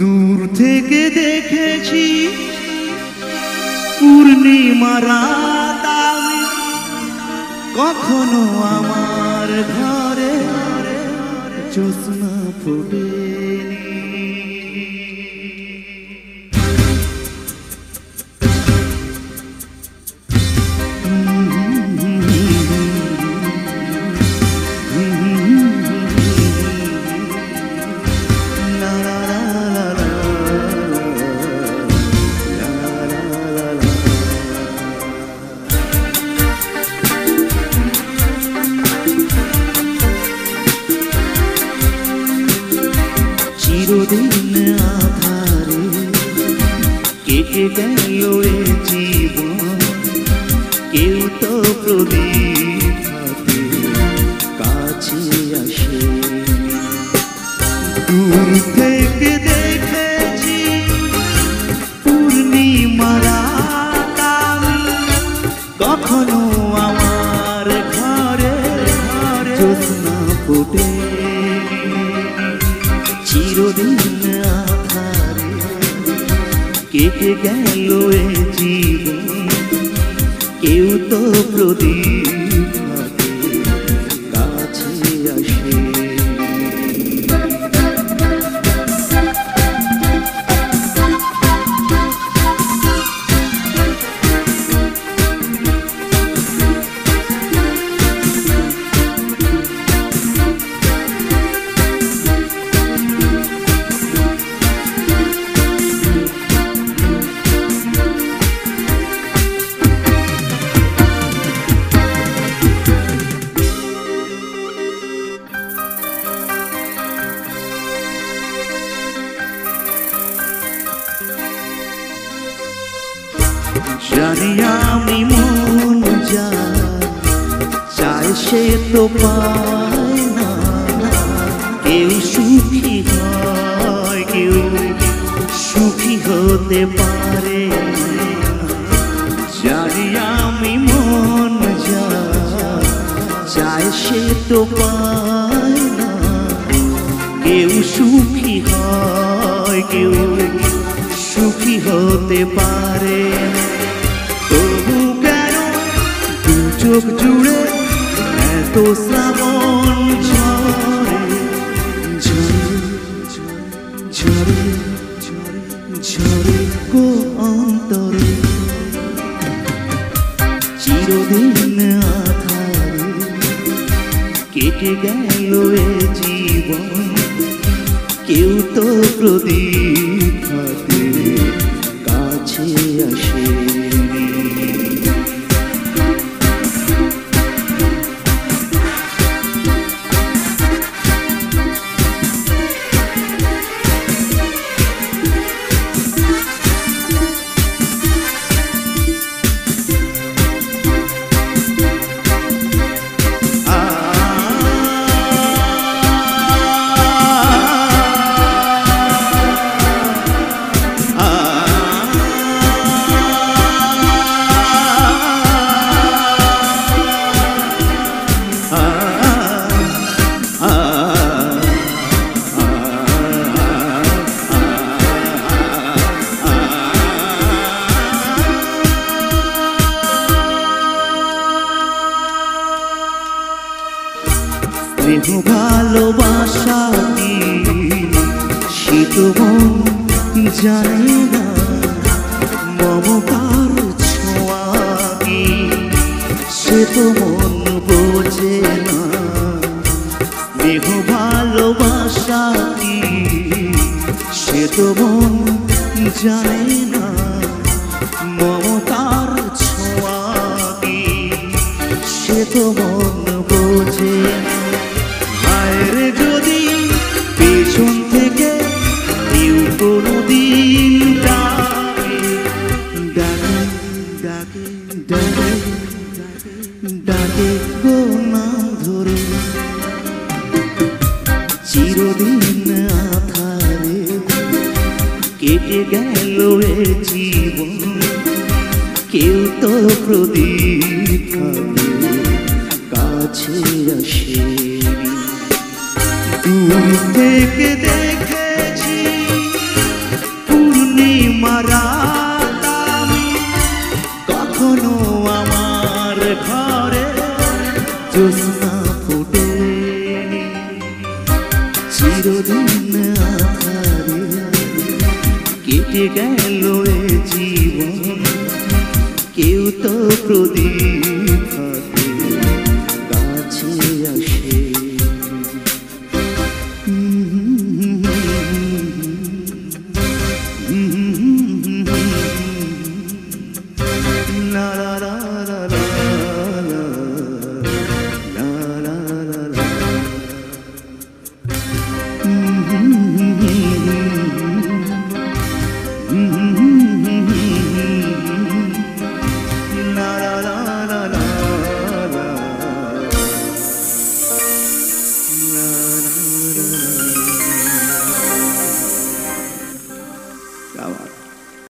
দূর থেকে দেখেছি পূর্ণিমা রাত আমি, কখনো আমার ঘরে জ্যোৎস্না ফোটেনি। চিরদিন আধারে কেটে গেল এ জীবন, কেউ তো প্রদীপ হাতে কাছে আসে। দূর থেকে দেখেছি পূর্ণিমা রাত আমি, কখনো আমার ঘরে জ্যোৎস্না ফোটে। চিরদিন আধারে কেটে গেল এ জীবন, কেউ তো প্রদীপ হাতে কাছে আসে। জানি আমি মন যা চায় সে তো পায় না, কেউ সুখী হয় কেউ সুখী হতে পারে না। জানি আমি মন যা চায় সে তো পায় না, কেউ সুখী হয় কেউ সুখী হতে পারে। তবু কেন দু চোখ জুড়ে এত শ্রাবণ ঝরে ঝরে ঝরে ঝরে গো অন্তরে। চিরদিন আধারে কেটে গেল এ জীবন, কেউ তো প্রদীপ হাতে কাছে আসে। স্নেহ ভালোবাসা কি সে তো মন জানে না, মমতার ছোঁয়া কি সে তো মন বোঝে না। স্নেহ ভালোবাসা কি সে তো মন জানে না, মমতার ছোঁয়া কি সে তো মন বোঝে না। হায়রে যদি পেছন থেকে কেউ কোনোদিন ডাকে ডাকে ডাকে ডাকে ডাকে গো নাম ধরে। চিরদিন আধারে কেটে গেল এ জীবন, কেউ তো প্রদীপ হাতে কাছে আসে। দূর থেকে দেখেছি আধারে কেটে গেল এ জীবন কেউ তো প্রদীপ হাতে কাছে আসে la la la la la la la la la Come on.